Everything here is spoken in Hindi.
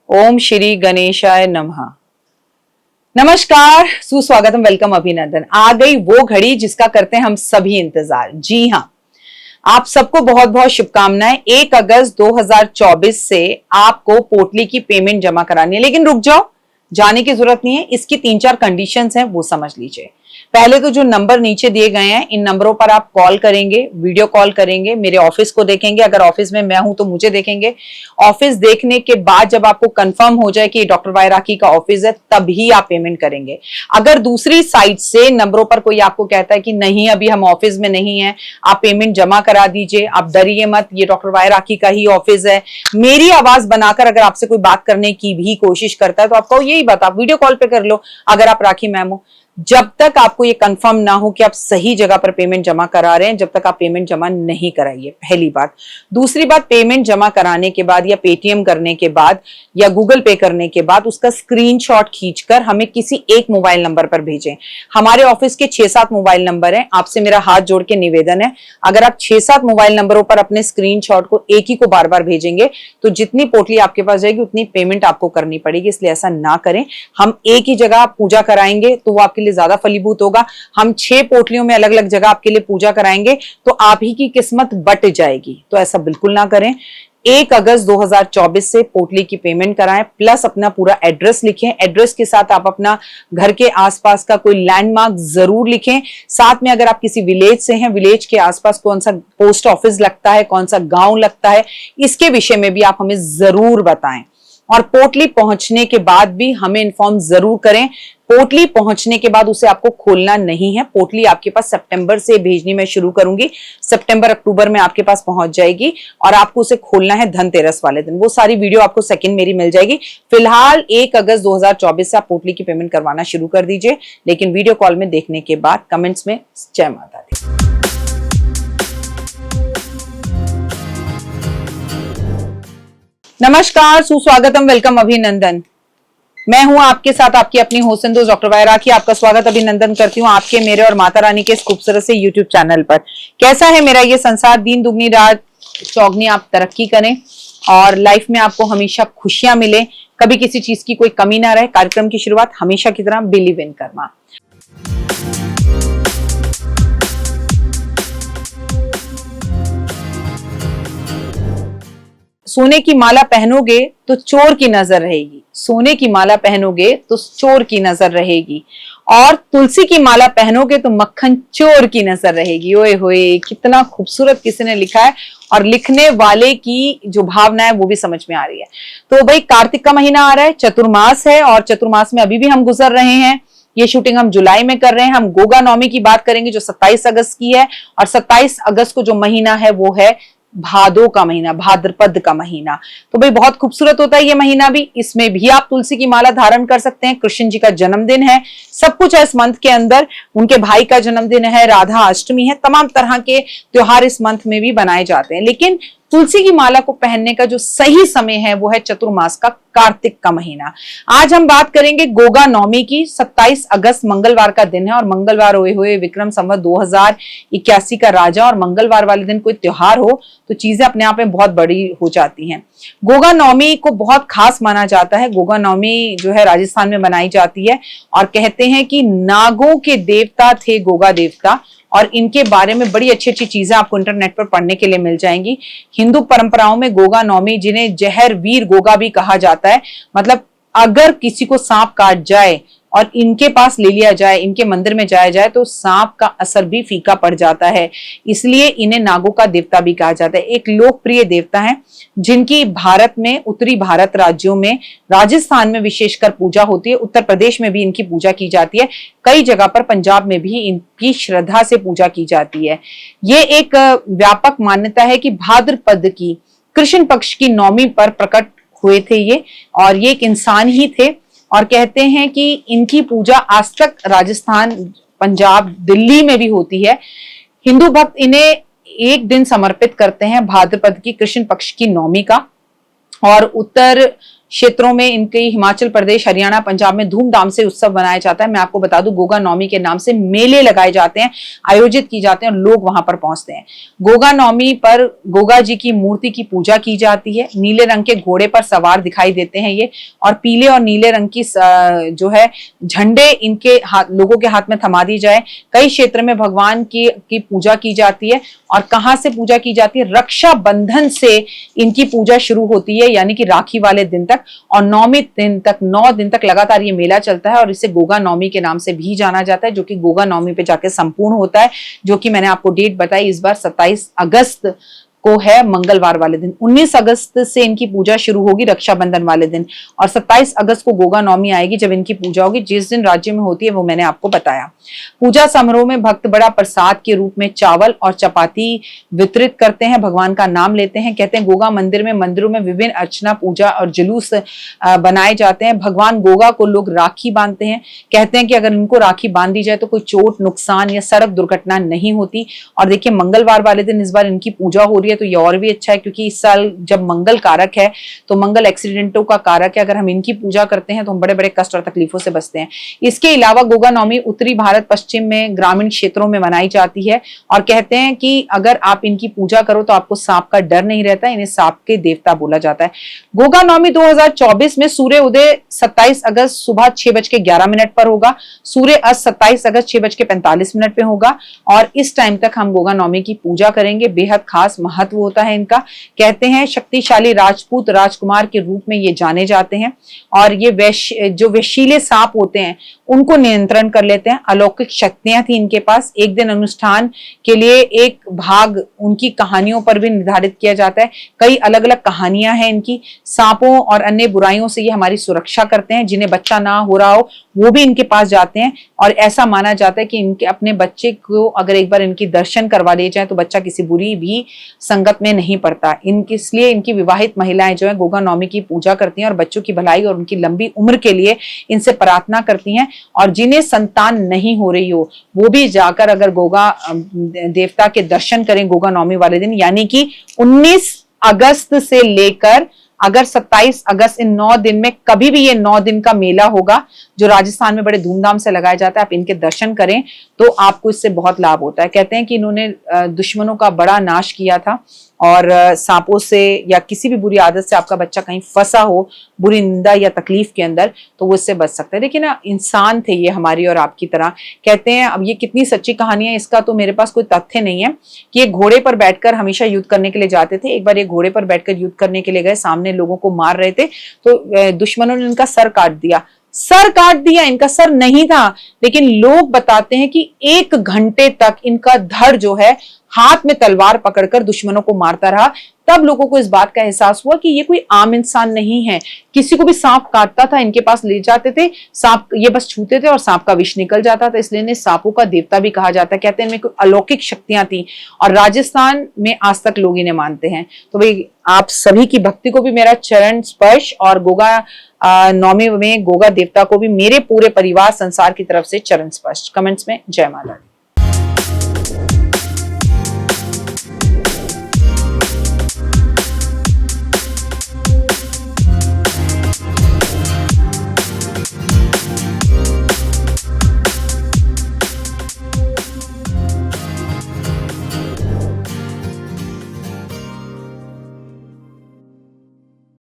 ओम श्री गणेशाय नमः। नमस्कार, सुस्वागतम, वेलकम, अभिनंदन। आ गई वो घड़ी जिसका करते हैं हम सभी इंतजार। जी हाँ, आप सबको बहुत बहुत शुभकामनाएं। 1 अगस्त 2024 से आपको पोटली की पेमेंट जमा करानी है, लेकिन रुक जाओ, जाने की जरूरत नहीं है। इसकी 3-4 कंडीशंस हैं, वो समझ लीजिए। पहले तो जो नंबर नीचे दिए गए हैं, इन नंबरों पर आप कॉल करेंगे, वीडियो कॉल करेंगे, मेरे ऑफिस को देखेंगे। अगर ऑफिस में मैं हूं तो मुझे देखेंगे। ऑफिस देखने के बाद जब आपको कंफर्म हो जाए कि डॉक्टर वाई राखी का ऑफिस है, तभी आप पेमेंट करेंगे। अगर दूसरी साइड से नंबरों पर कोई आपको कहता है कि नहीं, अभी हम ऑफिस में नहीं है, आप पेमेंट जमा करा दीजिए, आप डरिए मत, ये डॉक्टर वाई राखी का ही ऑफिस है, मेरी आवाज बनाकर अगर आपसे कोई बात करने की भी कोशिश करता है तो आपको यही बात, आप वीडियो कॉल पे कर लो अगर आप राखी मैम हो। जब तक आपको ये कंफर्म ना हो कि आप सही जगह पर पेमेंट जमा करा रहे हैं, जब तक आप पेमेंट जमा नहीं कराइए, पहली बात। दूसरी बात, पेमेंट जमा कराने के बाद या पेटीएम करने के बाद या गूगल पे करने के बाद उसका स्क्रीनशॉट खींचकर हमें किसी एक मोबाइल नंबर पर भेजें। हमारे ऑफिस के 6-7 मोबाइल नंबर हैं। आपसे मेरा हाथ जोड़ के निवेदन है, अगर आप 6-7 मोबाइल नंबरों पर अपने स्क्रीनशॉट को एक ही को बार बार भेजेंगे तो जितनी पोटली आपके पास जाएगी उतनी पेमेंट आपको करनी पड़ेगी। इसलिए ऐसा ना करें। हम एक ही जगह पूजा कराएंगे तो वो आपके लिए ज्यादा फलीभूत होगा। हम 6 पोटलियों में अलग अलग जगह आपके लिए पूजा कराएंगे तो आप ही की किस्मत बट जाएगी। तो ऐसा बिल्कुल ना करें। 1 अगस्त 2024 से पोटली की पेमेंट कराएं, प्लस अपना पूरा एड्रेस लिखें। एड्रेस के साथ आप अपना घर के आसपास का कोई लैंडमार्क जरूर लिखें। साथ में अगर आप किसी विलेज से हैं, विलेज के आसपास कौन सा पोस्ट ऑफिस लगता है, कौन सा गांव लगता है, इसके विषय में भी आप हमें जरूर बताएं। और पोटली पहुंचने के बाद भी हमें इन्फॉर्म जरूर करें। पोटली पहुंचने के बाद उसे आपको खोलना नहीं है। पोटली आपके पास सितंबर से भेजनी मैं शुरू करूंगी, सितंबर अक्टूबर में आपके पास पहुंच जाएगी और आपको उसे खोलना है धनतेरस वाले दिन। वो सारी वीडियो आपको सेकंड मेरी मिल जाएगी। फिलहाल 1 अगस्त 2024 से आप पोटली की पेमेंट करवाना शुरू कर दीजिए, लेकिन वीडियो कॉल में देखने के बाद कमेंट्स में जय माता दी। नमस्कार, सुस्वागतम, वेलकम, अभिनंदन। मैं हूं आपके साथ आपकी अपनी होस्ट डॉक्टर वाई राखी। आपका स्वागत अभिनंदन करती हूं आपके, मेरे और माता रानी के इस खूबसूरत से यूट्यूब चैनल पर। कैसा है मेरा ये संसार? दिन दुगनी रात चौगनी आप तरक्की करें और लाइफ में आपको हमेशा खुशियां मिले, कभी किसी चीज की कोई कमी ना रहे। कार्यक्रम की शुरुआत हमेशा की तरह बिलीव इन कर्मा। सोने की माला पहनोगे तो चोर की नजर रहेगी, सोने की माला पहनोगे तो चोर की नजर रहेगी, और तुलसी की माला पहनोगे तो मक्खन चोर की नजर रहेगी। ओए होए, कितना खूबसूरत किसी ने लिखा है, और लिखने वाले की जो भावना है वो भी समझ में आ रही है। तो भाई, कार्तिक का महीना आ रहा है, चतुर्मास है, और चतुर्मास में अभी भी हम गुजर रहे हैं। ये शूटिंग हम जुलाई में कर रहे हैं। हम गोगा नवमी की बात करेंगे जो 27 अगस्त की है, और 27 अगस्त को जो महीना है वो है भादो का महीना, भाद्रपद का महीना। तो भाई, बहुत खूबसूरत होता है ये महीना भी। इसमें भी आप तुलसी की माला धारण कर सकते हैं। कृष्ण जी का जन्मदिन है, सब कुछ है इस मंथ के अंदर। उनके भाई का जन्मदिन है, राधा अष्टमी है, तमाम तरह के त्योहार इस मंथ में भी बनाए जाते हैं। लेकिन तुलसी की माला को पहनने का जो सही समय है वो है चतुर्मास का कार्तिक का महीना। आज हम बात करेंगे गोगा नवमी की। 27 अगस्त मंगलवार का दिन है, और मंगलवार हुए हुए विक्रम संवत 2081 का राजा, और मंगलवार वाले दिन कोई त्योहार हो तो चीजें अपने आप में बहुत बड़ी हो जाती हैं। गोगा नवमी को बहुत खास माना जाता है। गोगा नवमी जो है राजस्थान में मनाई जाती है, और कहते हैं कि नागों के देवता थे गोगा देवता, और इनके बारे में बड़ी अच्छी अच्छी चीजें आपको इंटरनेट पर पढ़ने के लिए मिल जाएंगी। हिंदू परंपराओं में गोगा नवमी, जिन्हें जहर वीर गोगा भी कहा जाता है, मतलब अगर किसी को सांप काट जाए और इनके पास ले लिया जाए, इनके मंदिर में जाया जाए, तो सांप का असर भी फीका पड़ जाता है। इसलिए इन्हें नागों का देवता भी कहा जाता है। एक लोकप्रिय देवता है जिनकी भारत में, उत्तरी भारत राज्यों में, राजस्थान में विशेषकर पूजा होती है। उत्तर प्रदेश में भी इनकी पूजा की जाती है। कई जगह पर पंजाब में भी इनकी श्रद्धा से पूजा की जाती है। ये एक व्यापक मान्यता है कि भाद्रपद की कृष्ण पक्ष की नवमी पर प्रकट हुए थे ये, और ये एक इंसान ही थे। और कहते हैं कि इनकी पूजा आज तक राजस्थान, पंजाब, दिल्ली में भी होती है। हिंदू भक्त इन्हें एक दिन समर्पित करते हैं भाद्रपद की कृष्ण पक्ष की नवमी का। और उत्तर क्षेत्रों में इनके हिमाचल प्रदेश, हरियाणा, पंजाब में धूमधाम से उत्सव मनाया जाता है। मैं आपको बता दूं, गोगा नवमी के नाम से मेले लगाए जाते हैं, आयोजित की जाते हैं और लोग वहां पर पहुंचते हैं। गोगा नवमी पर गोगा जी की मूर्ति की पूजा की जाती है। नीले रंग के घोड़े पर सवार दिखाई देते हैं ये, और पीले और नीले रंग की जो है झंडे इनके लोगों के हाथ में थमा दी जाए। कई क्षेत्र में भगवान की पूजा की जाती है। और कहां से पूजा की जाती है? रक्षाबंधन से इनकी पूजा शुरू होती है, यानी कि राखी वाले दिन तक, और 9 दिन तक लगातार ये मेला चलता है। और इसे गोगा नवमी के नाम से भी जाना जाता है, जो कि गोगा नवमी पे जाके संपूर्ण होता है, जो कि मैंने आपको डेट बताई इस बार 27 अगस्त को है, मंगलवार वाले दिन। 19 अगस्त से इनकी पूजा शुरू होगी, रक्षाबंधन वाले दिन, और 27 अगस्त को गोगा नवमी आएगी जब इनकी पूजा होगी। जिस दिन राज्य में होती है वो मैंने आपको बताया। पूजा समारोह में भक्त बड़ा प्रसाद के रूप में चावल और चपाती वितरित करते हैं, भगवान का नाम लेते हैं। कहते हैं गोगा मंदिरों में विभिन्न अर्चना, पूजा और जुलूस बनाए जाते हैं। भगवान गोगा को लोग राखी बांधते हैं। कहते हैं कि अगर इनको राखी बांध दी जाए तो कोई चोट, नुकसान या सड़क दुर्घटना नहीं होती। और देखिए, मंगलवार वाले दिन इस बार इनकी पूजा हो रही है, तो ये और भी अच्छा है, क्योंकि इस साल जब मंगल कारक है तो मंगल एक्सीडेंटों का कारक है। अगर हम इनकी पूजा करते हैं तो हम बड़े बड़े कष्ट और तकलीफों से बचते हैं। इसके अलावा गोगा नवमी उत्तरी भारत, पश्चिम में ग्रामीण क्षेत्रों में मनाई जाती है, और कहते हैं कि अगर आप इनकी पूजा करो तो आपको सांप का डर नहीं रहता। इन्हें सांप के देवता बोला जाता है। गोगा नवमी 2024 में सूर्य उदय 27 अगस्त सुबह 6:11 पर होगा। सूर्य अस्त 27 अगस्त 6:45 पे होगा, और इस टाइम तक हम गोगा नवमी की पूजा करेंगे। बेहद खास महत्व होता है इनका। कहते हैं शक्तिशाली राजपूत राजकुमार के रूप में ये जाने जाते हैं, और ये जो विषीले सांप होते हैं उनको नियंत्रण कर लेते हैं। अलौकिक शक्तियां थी इनके पास। एक दिन अनुष्ठान के लिए एक भाग उनकी कहानियों पर भी निर्धारित किया जाता है। कई अलग अलग कहानियां हैं इनकी। सांपों और अन्य बुराइयों से ये हमारी सुरक्षा करते हैं। जिन्हें बच्चा ना हो रहा हो वो भी इनके पास जाते हैं, और ऐसा माना जाता है कि इनके अपने बच्चे को अगर एक बार इनकी दर्शन करवा लिए जाए तो बच्चा किसी बुरी भी संगत में नहीं पड़ता। इसलिए इनकी विवाहित महिलाएं जो है गोगा नवमी की पूजा करती हैं और बच्चों की भलाई और उनकी लंबी उम्र के लिए इनसे प्रार्थना करती हैं। और जिन्हें संतान नहीं हो रही हो वो भी जाकर अगर गोगा देवता के दर्शन करें गोगा नवमी वाले दिन, यानी कि 19 अगस्त से लेकर अगर 27 अगस्त, इन 9 दिन में कभी भी ये 9 दिन का मेला होगा जो राजस्थान में बड़े धूमधाम से लगाया जाता है, आप इनके दर्शन करें तो आपको इससे बहुत लाभ होता है। कहते हैं कि इन्होंने दुश्मनों का बड़ा नाश किया था, और सांपों से या किसी भी बुरी आदत से आपका बच्चा कहीं फंसा हो, बुरी निंदा या तकलीफ के अंदर, तो वो इससे बच सकता है। देखिए ना, इंसान थे ये हमारी और आपकी तरह। कहते हैं, अब ये कितनी सच्ची कहानी है इसका तो मेरे पास कोई तथ्य नहीं है, कि ये घोड़े पर बैठकर हमेशा युद्ध करने के लिए जाते थे। एक बार ये घोड़े पर बैठकर युद्ध करने के लिए गए, सामने लोगों को मार रहे थे, तो दुश्मनों ने इनका सर काट दिया। इनका सर नहीं था, लेकिन लोग बताते हैं कि 1 घंटे तक इनका धड़ जो है हाथ में तलवार पकड़कर दुश्मनों को मारता रहा। तब लोगों को इस बात का एहसास हुआ कि ये कोई आम इंसान नहीं है। किसी को भी सांप काटता था, इनके पास ले जाते थे, सांप ये बस छूते थे और सांप का विष निकल जाता था, इसलिए इन्हें सांपों का देवता भी कहा जाता है। कहते हैं इनमें कोई अलौकिक शक्तियां थी, और राजस्थान में आज तक लोग इन्हें मानते हैं। तो भाई, आप सभी की भक्ति को भी मेरा चरण स्पर्श, और गोगा नवमी में गोगा देवता को भी मेरे पूरे परिवार संसार की तरफ से चरण स्पर्श। कमेंट्स में जय माता दी।